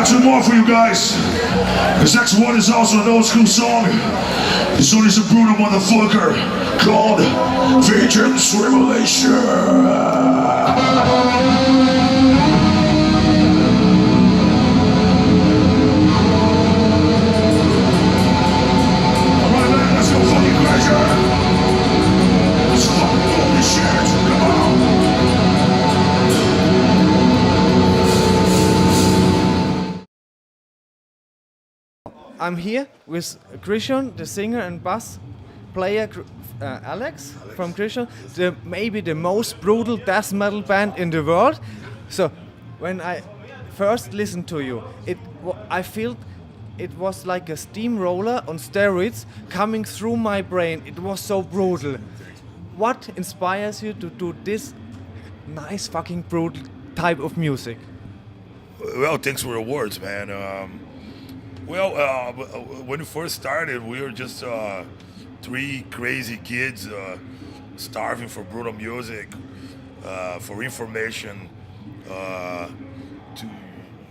got two more for you guys. This next one is also an old school song. This one is a brutal motherfucker called Vengeance Revelation. I'm here with Krisiun, the singer and bass player Alex from Krisiun, maybe the most brutal death metal band in the world. So when I first listened to you, I felt it was like a steamroller on steroids coming through my brain. It was so brutal. What inspires you to do this nice fucking brutal type of music? Well, thanks for the words, man. When we first started, we were just three crazy kids starving for brutal music, for information.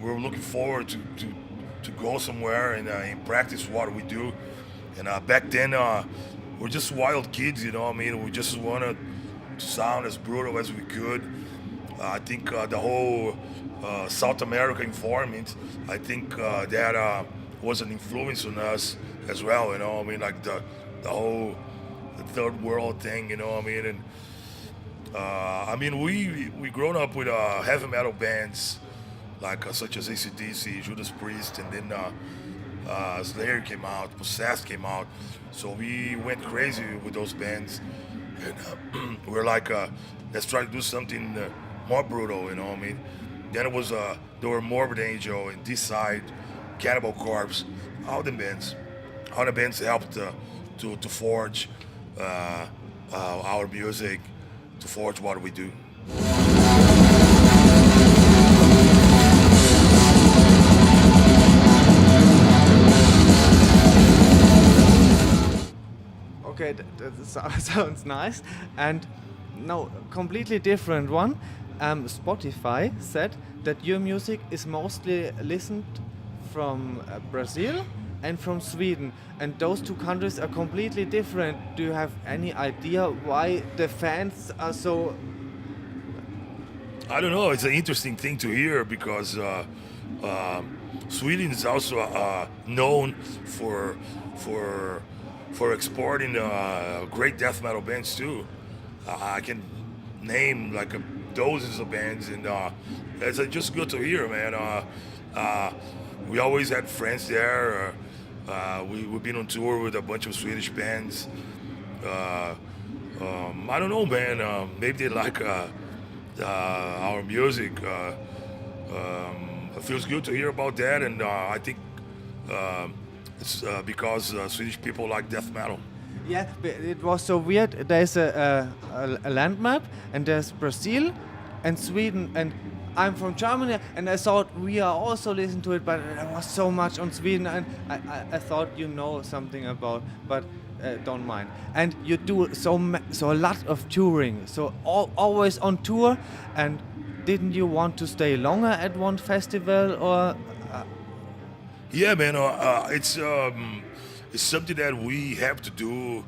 We were looking forward to go somewhere and practice what we do. And back then, we're just wild kids, you know what I mean? We just wanted to sound as brutal as we could. I think the whole South America environment, I think that was an influence on us as well, you know. I mean, like the whole third world thing, you know. I mean, and we grown up with heavy metal bands like such as AC/DC, Judas Priest, and then Slayer came out, Possessed came out. So we went crazy with those bands, and we're like, let's try to do something more brutal, you know what I mean. Then it was there were Morbid Angel and Decide, Cannibal Corpse, all the bands helped to forge our music, to forge what we do. Okay, that sounds nice. And now, completely different one. Spotify said that your music is mostly listened from Brazil and from Sweden, and those two countries are completely different. Do you have any idea why the fans are so? I don't know. It's an interesting thing to hear because Sweden is also known for exporting great death metal bands too. I can name like dozens of bands, and it's just good to hear, man. We always had friends there. We've been on tour with a bunch of Swedish bands. I don't know, man. Maybe they like our music. It feels good to hear about that, and I think it's because Swedish people like death metal. Yeah, but it was so weird. There's a land map, and there's Brazil and Sweden, and I'm from Germany, and I thought we are also listening to it, but there was so much on Sweden, and I thought you know something about, but don't mind. And you do so a lot of touring, so always on tour. And didn't you want to stay longer at one festival, or? Yeah, man. It's something that we have to do.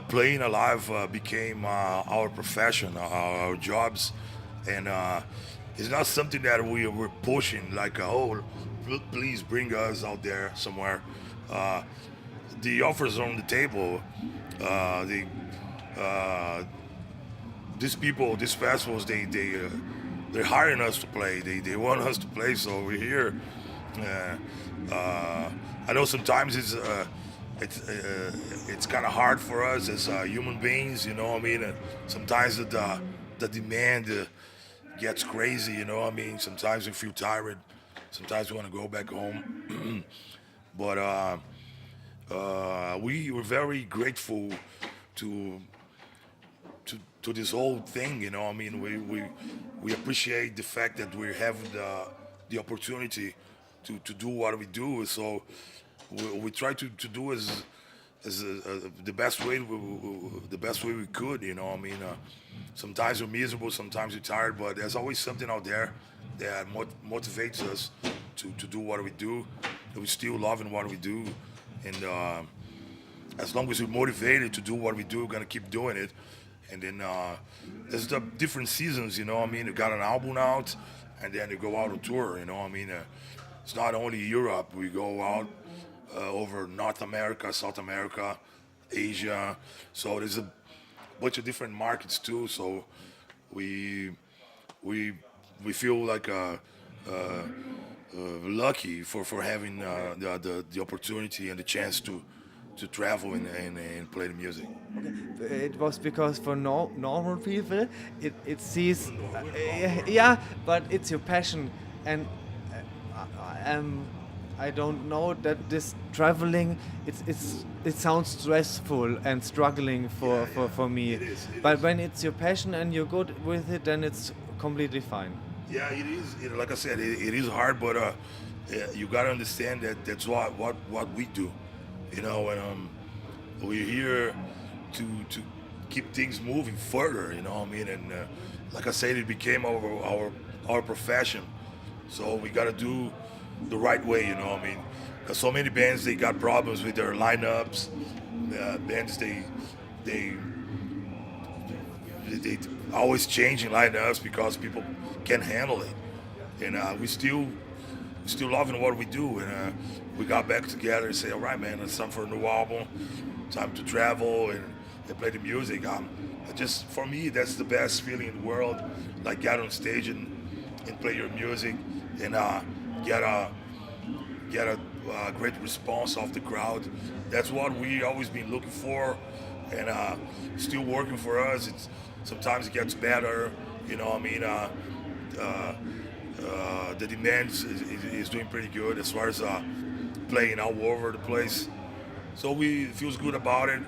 Playing alive became our profession, our jobs, and it's not something that we're pushing like, oh, please bring us out there somewhere. The offers are on the table. These people, these festivals, they're hiring us to play. They want us to play, so we're here. I know sometimes it's kind of hard for us as human beings, you know what I mean? Sometimes the demand gets crazy, you know what I mean? Sometimes we feel tired. Sometimes we want to go back home. But we were very grateful to this whole thing, you know what I mean? We appreciate the fact that we have the opportunity to do what we do. So we try to do as the best way we could, you know. I mean, sometimes we're miserable, sometimes we're tired, but there's always something out there that motivates us to do what we do. That we still loving what we do, and as long as we're motivated to do what we do, we're gonna keep doing it. And then there's the different seasons, you know what I mean? You got an album out, and then you go out on tour, you know what I mean? It's not only Europe, we go out over North America, South America, Asia. So there's a bunch of different markets too. So we feel like lucky for having the opportunity and the chance to travel and play the music. It was because for normal people, it sees, yeah, but it's your passion, and I don't know that this traveling, it sounds stressful and struggling for me. But when it's your passion and you're good with it, then it's completely fine. Yeah, it is. Like I said, it is hard, but you gotta understand that that's what we do. You know, and we're here to keep things moving further. You know what I mean? And like I said, it became our profession. So we gotta do the right way. You know what I mean? Because so many bands, they got problems with their lineups. Bands they always changing lineups because people can't handle it. And we still loving what we do. And we got back together and say, all right, man, it's time for a new album, time to travel and play the music. Just for me, that's the best feeling in the world. Like get on stage and play your music and get a great response off the crowd. That's what we always been looking for, and still working for us. Sometimes it gets better, you know what I mean? The demand is doing pretty good as far as playing all over the place. So we feels good about it.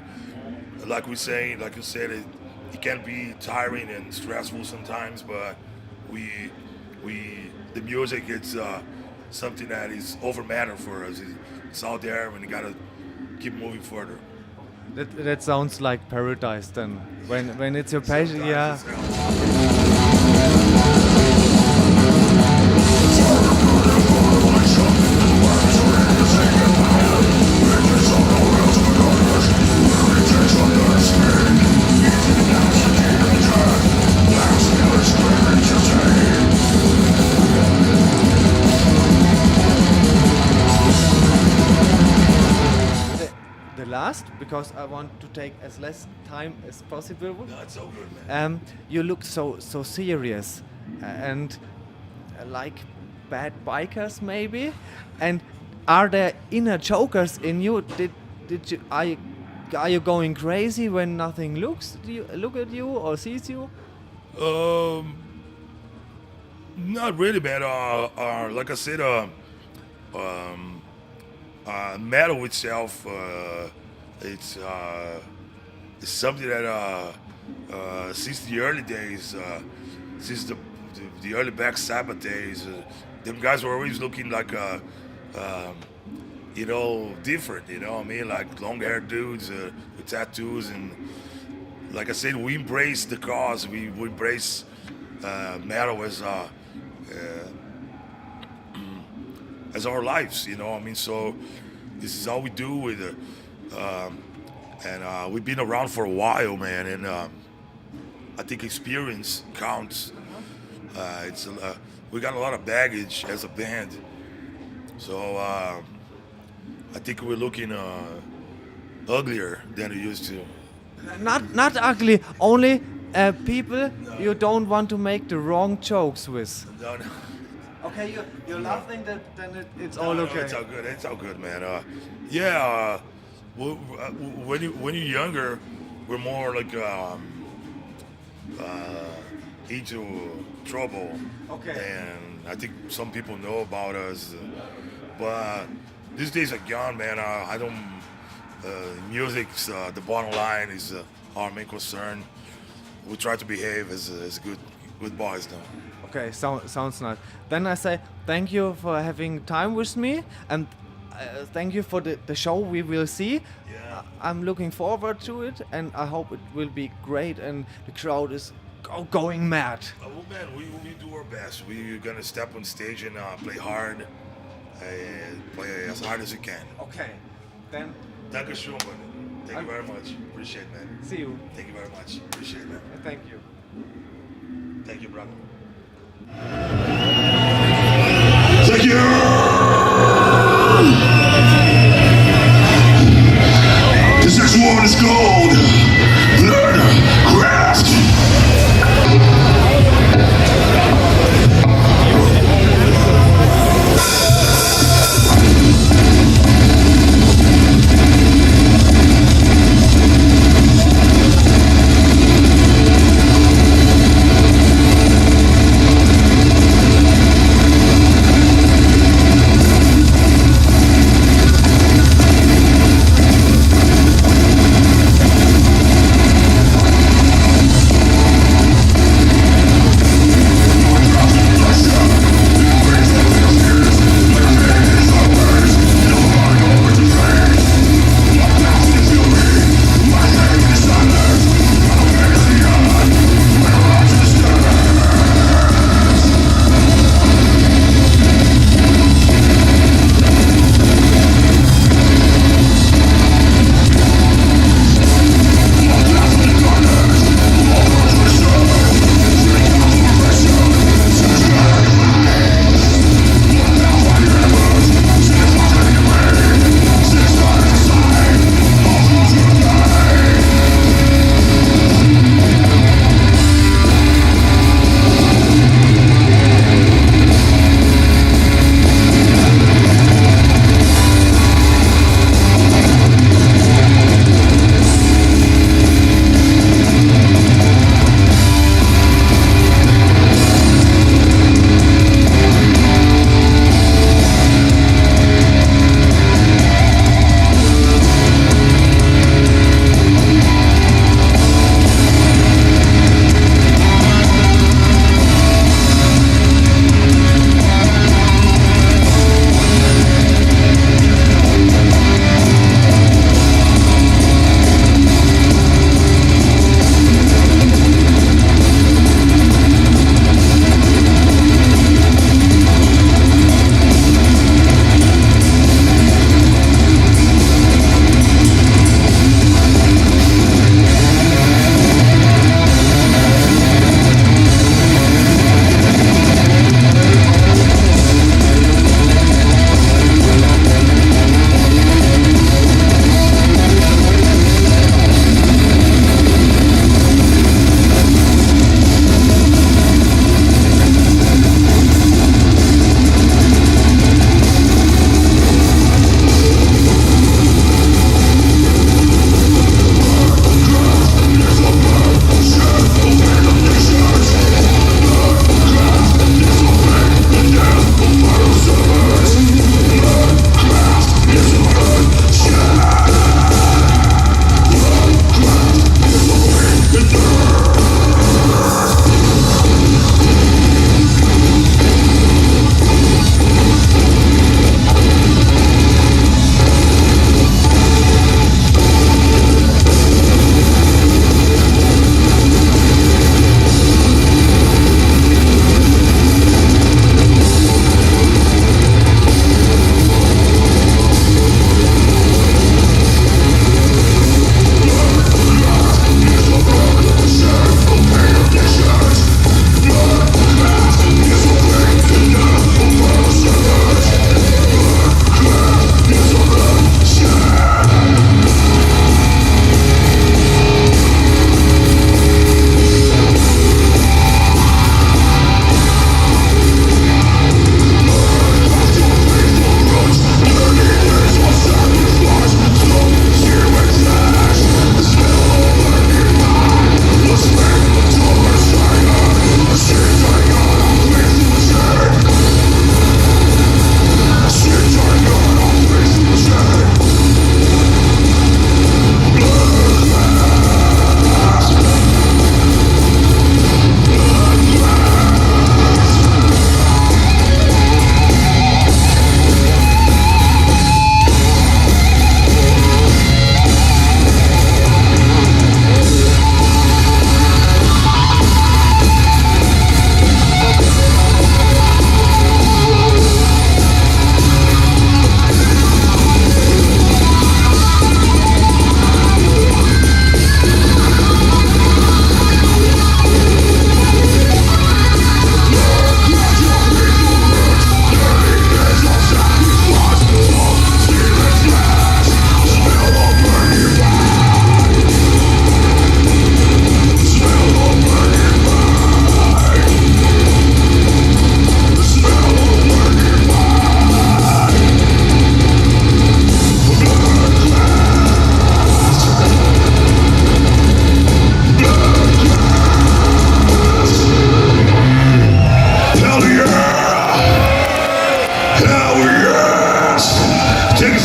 Like you said, it can be tiring and stressful sometimes, but the music, it's something that is over matter for us. It's out there, and you gotta keep moving further. That sounds like paradise then. When it's your passion, yeah. Last, because I want to take as less time as possible. No, it's so good, man. You look so serious and like bad bikers maybe. And are there inner jokers in you? Did you are you going crazy when nothing look at you or sees you? Not really, man. Like I said, metal itself, it's something that since the early days, since the early Black Sabbath days, them guys were always looking like different. You know what I mean? Like long-haired dudes with tattoos, and like I said, we embrace the cause. We embrace metal as our lives, you know what I mean? So this is all we do with it. And we've been around for a while, man, and I think experience counts. We got a lot of baggage as a band. So I think we're looking uglier than we used to. Not ugly, only people you don't want to make the wrong jokes with. No. Okay, you're laughing, then it's all okay. No, it's all good, man. When you're younger, we're more like into trouble. Okay. And I think some people know about us, but these days are gone, man. I don't. Music's the bottom line is our main concern. We try to behave as good boys, though. Okay, sounds nice. Then I say thank you for having time with me, and thank you for the show we will see. Yeah. I'm looking forward to it, and I hope it will be great, and the crowd is going mad? Well, man, we do our best. We're gonna step on stage and play hard, play as hard as we can. Okay, then Dankeschön, man. Thank you very much. Appreciate it, man. see you. Thank you very much. Appreciate it, man. Thank you. Thank you, brother. Thank you. This next one is called Learn Craft.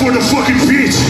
for the fucking beat.